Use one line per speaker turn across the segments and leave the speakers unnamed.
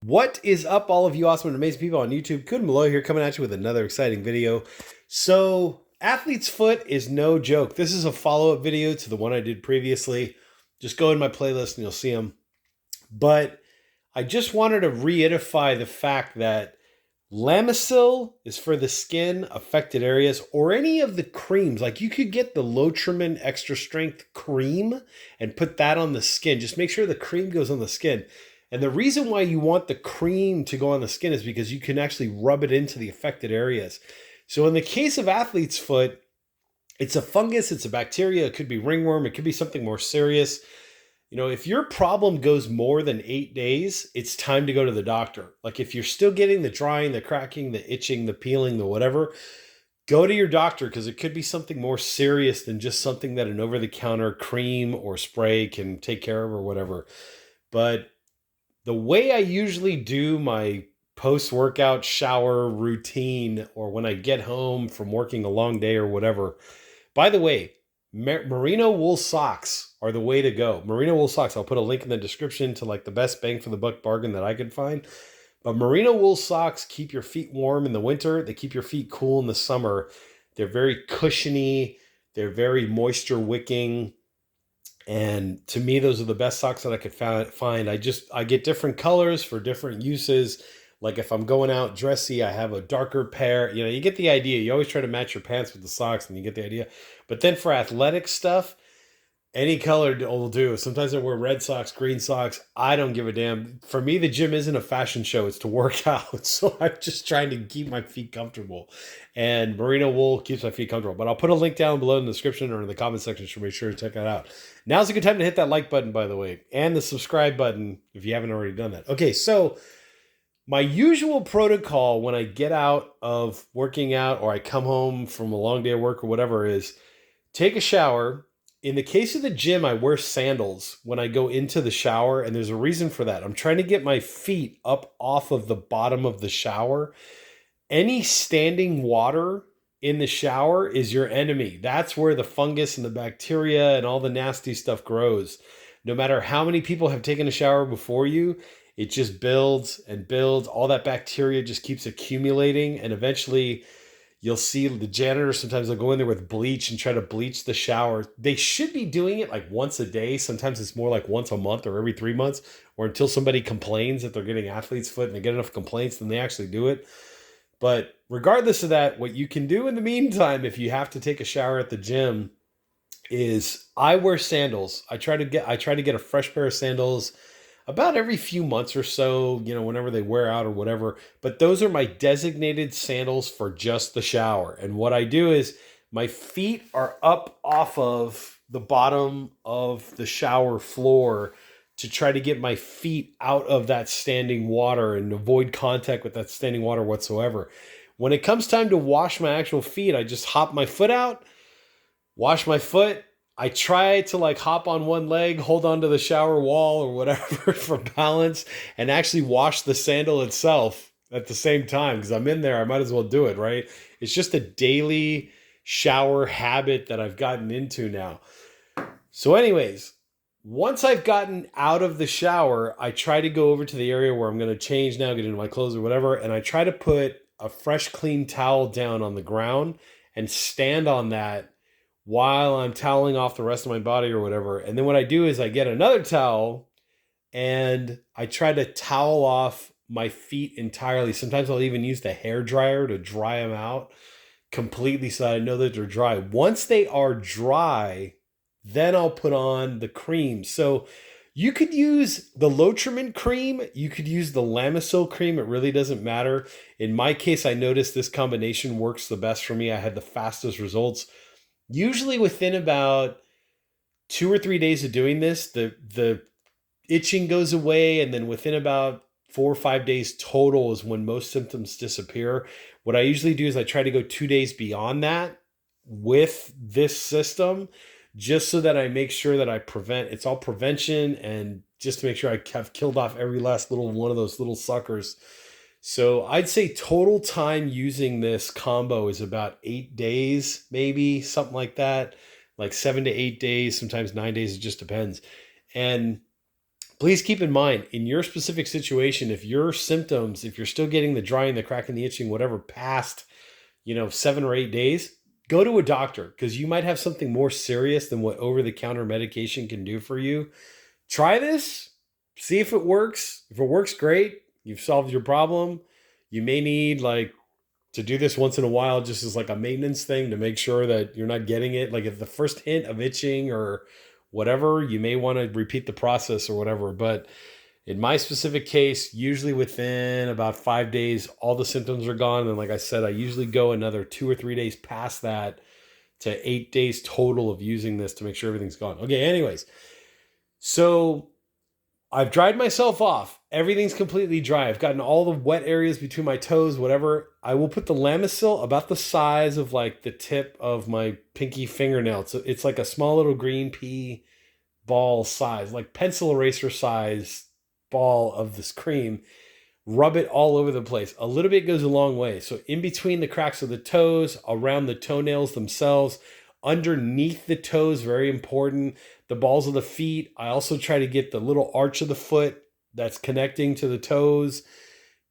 What is up, all of you awesome and amazing people on YouTube? Good Malloy here, coming at you with another exciting video. So, athlete's foot is no joke. This is a follow-up video to the one I did previously. Just go in my playlist and you'll see them. But I just wanted to reiterate the fact that Lamisil is for the skin affected areas or any of the creams. Like, you could get the Lotrimin extra strength cream and put that on the skin. Just make sure the cream goes on the skin. And the reason why you want the cream to go on the skin is because you can actually rub it into the affected areas. So in the case of athlete's foot, it's a fungus, it's a bacteria, it could be ringworm, it could be something more serious. You know, if your problem goes more than 8 days, it's time to go to the doctor. Like, if you're still getting the drying, the cracking, the itching, the peeling, the whatever, go to your doctor, because it could be something more serious than just something that an over-the-counter cream or spray can take care of or whatever. But the way I usually do my post-workout shower routine, or when I get home from working a long day or whatever, by the way, Merino wool socks are the way to go. Merino wool socks, I'll put a link in the description to like the best bang for the buck bargain that I could find. But Merino wool socks keep your feet warm in the winter. They keep your feet cool in the summer. They're very cushiony. They're very moisture wicking. And to me, those are the best socks that I could find. I get different colors for different uses. Like, if I'm going out dressy, I have a darker pair. You know, you get the idea. You always try to match your pants with the socks, and you get the idea. But then for athletic stuff, any color will do. Sometimes I wear red socks, green socks. I don't give a damn. For me, the gym isn't a fashion show. It's to work out. So I'm just trying to keep my feet comfortable. And Merino wool keeps my feet comfortable. But I'll put a link down below in the description or in the comment section, so make sure to check that out. Now's a good time to hit that like button, by the way, and the subscribe button if you haven't already done that. Okay, so my usual protocol when I get out of working out or I come home from a long day of work or whatever is take a shower. In the case of the gym, I wear sandals when I go into the shower, and there's a reason for that. I'm trying to get my feet up off of the bottom of the shower. Any standing water in the shower is your enemy. That's where the fungus and the bacteria and all the nasty stuff grows. No matter how many people have taken a shower before you, it just builds and builds. All that bacteria just keeps accumulating, and eventually you'll see the janitor, sometimes they'll go in there with bleach and try to bleach the shower. They should be doing it like once a day. Sometimes it's more like once a month or every 3 months, or until somebody complains that they're getting athlete's foot and they get enough complaints, then they actually do it. But regardless of that, what you can do in the meantime, if you have to take a shower at the gym, is I wear sandals. I try to get a fresh pair of sandals about every few months or so, you know, whenever they wear out or whatever. But those are my designated sandals for just the shower. And what I do is my feet are up off of the bottom of the shower floor to try to get my feet out of that standing water and avoid contact with that standing water whatsoever. When it comes time to wash my actual feet, I just hop my foot out, wash my foot. I try to like hop on one leg, hold onto the shower wall or whatever for balance, and actually wash the sandal itself at the same time, because I'm in there. I might as well do it, right? It's just a daily shower habit that I've gotten into now. So anyways, once I've gotten out of the shower, I try to go over to the area where I'm going to change now, get into my clothes or whatever, and I try to put a fresh, clean towel down on the ground and stand on that while I'm toweling off the rest of my body or whatever. And then what I do is I get another towel and I try to towel off my feet entirely. Sometimes I'll even use the hair dryer to dry them out completely so that I know that they're dry. Once they are dry, then I'll put on the cream. So you could use the Lotrimin cream. You could use the Lamisil cream. It really doesn't matter. In my case, I noticed this combination works the best for me. I had the fastest results. Usually within about 2 or 3 days of doing this, the itching goes away. And then within about 4 or 5 days total is when most symptoms disappear. What I usually do is I try to go 2 days beyond that with this system, just so that I make sure that I it's all prevention, and just to make sure I have killed off every last little one of those little suckers. So I'd say total time using this combo is about 8 days, maybe something like that, like 7 to 8 days, sometimes 9 days. It just depends. And Please keep in mind, in your specific situation, if your symptoms, if you're still getting the drying, the cracking, the itching, whatever, past, 7 or 8 days, go to a doctor, because you might have something more serious than what over-the-counter medication can do for you. Try this, see if it works. If it works, great. You've solved your problem. You may need to do this once in a while, just as a maintenance thing, to make sure that you're not getting it. Like if the first hint of itching or whatever, you may want to repeat the process or whatever. But in my specific case, usually within about 5 days, all the symptoms are gone. And like I said, I usually go another 2 or 3 days past that to 8 days total of using this to make sure everything's gone. Okay, anyways. So I've dried myself off. Everything's completely dry. I've gotten all the wet areas between my toes, whatever. I will put the Lamisil about the size of the tip of my pinky fingernail. So it's like a small little green pea ball size, like pencil eraser size ball of this cream. Rub it all over the place. A little bit goes a long way. So in between the cracks of the toes, around the toenails themselves, underneath the toes, very important. The balls of the feet. I also try to get the little arch of the foot that's connecting to the toes.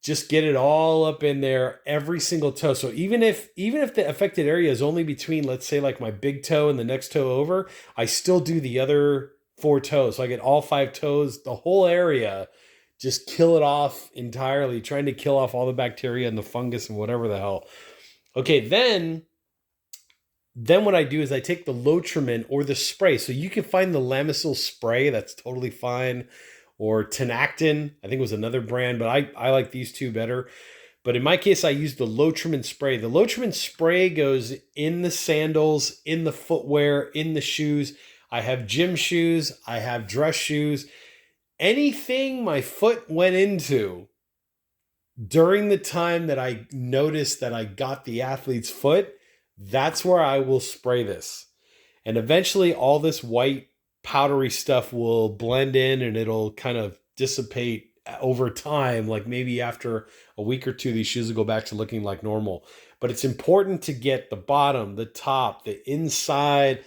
Just get it all up in there, every single toe. So even if the affected area is only between, let's say, my big toe and the next toe over, I still do the other 4 toes. So I get all 5 toes, the whole area, just kill it off entirely, trying to kill off all the bacteria and the fungus and whatever the hell. Okay, then what I do is I take the Lotrimin or the spray. So you can find the Lamisil spray. That's totally fine. Or Tenactin, I think it was another brand, but I like these two better. But in my case, I use the Lotrimin spray. The Lotrimin spray goes in the sandals, in the footwear, in the shoes. I have gym shoes. I have dress shoes. Anything my foot went into during the time that I noticed that I got the athlete's foot, that's where I will spray this. And eventually all this white powdery stuff will blend in and it'll kind of dissipate over time. Like maybe after a week or two, these shoes will go back to looking like normal. But it's important to get the bottom, the top, the inside,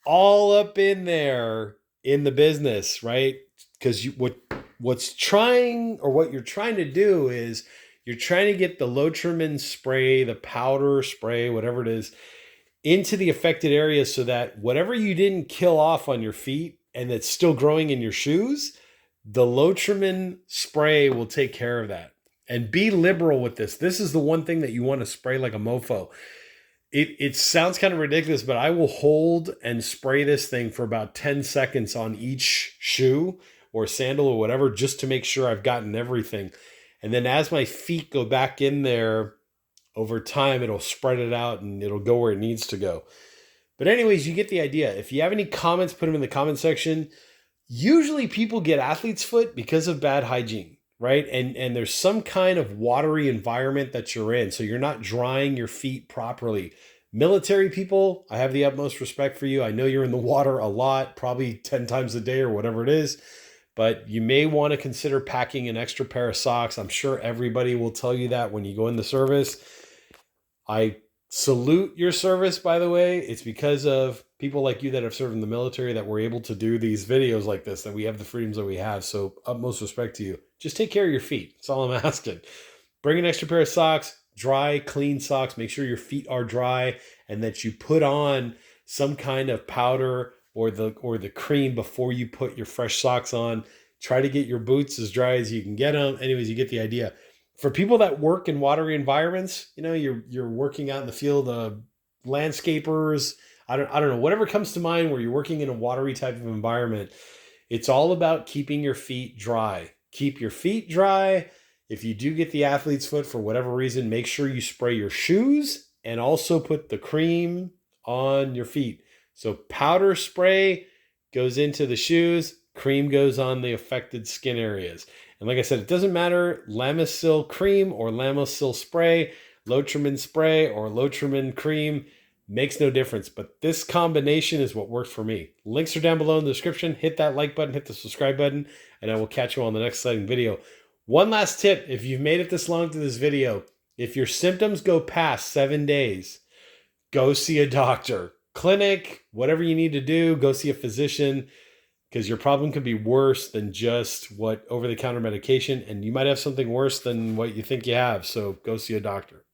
all up in there in the business, right? Because what you're trying to do is you're trying to get the Lotrimin spray, the powder spray, whatever it is, into the affected areas so that whatever you didn't kill off on your feet and that's still growing in your shoes, the Lotrimin spray will take care of that. And be liberal with this. This is the one thing that you want to spray like a mofo. It sounds kind of ridiculous, but I will hold and spray this thing for about 10 seconds on each shoe or sandal or whatever, just to make sure I've gotten everything. And then as my feet go back in there, over time, it'll spread it out and it'll go where it needs to go. But anyways, you get the idea. If you have any comments, put them in the comment section. Usually people get athlete's foot because of bad hygiene, right? And there's some kind of watery environment that you're in. So you're not drying your feet properly. Military people, I have the utmost respect for you. I know you're in the water a lot, probably 10 times a day or whatever it is. But you may want to consider packing an extra pair of socks. I'm sure everybody will tell you that when you go in the service. I salute your service, by the way. It's because of people like you that have served in the military that we're able to do these videos like this, that we have the freedoms that we have. So utmost respect to you. Just take care of your feet. That's all I'm asking. Bring an extra pair of socks, dry, clean socks. Make sure your feet are dry and that you put on some kind of powder or the cream before you put your fresh socks on. Try to get your boots as dry as you can get them. Anyways, you get the idea. For people that work in watery environments, you're working out in the field, landscapers, I don't know, whatever comes to mind where you're working in a watery type of environment, it's all about keeping your feet dry. Keep your feet dry. If you do get the athlete's foot for whatever reason, make sure you spray your shoes and also put the cream on your feet. So powder spray goes into the shoes, cream goes on the affected skin areas. And like I said, it doesn't matter, Lamisil cream or Lamisil spray, Lotrimin spray or Lotrimin cream, makes no difference. But this combination is what worked for me. Links are down below in the description. Hit that like button, hit the subscribe button, and I will catch you on the next exciting video. One last tip, if you've made it this long to this video, if your symptoms go past 7 days, go see a doctor. Clinic, whatever you need to do, go see a physician. because your problem could be worse than just what over-the-counter medication, and you might have something worse than what you think you have. So go see a doctor.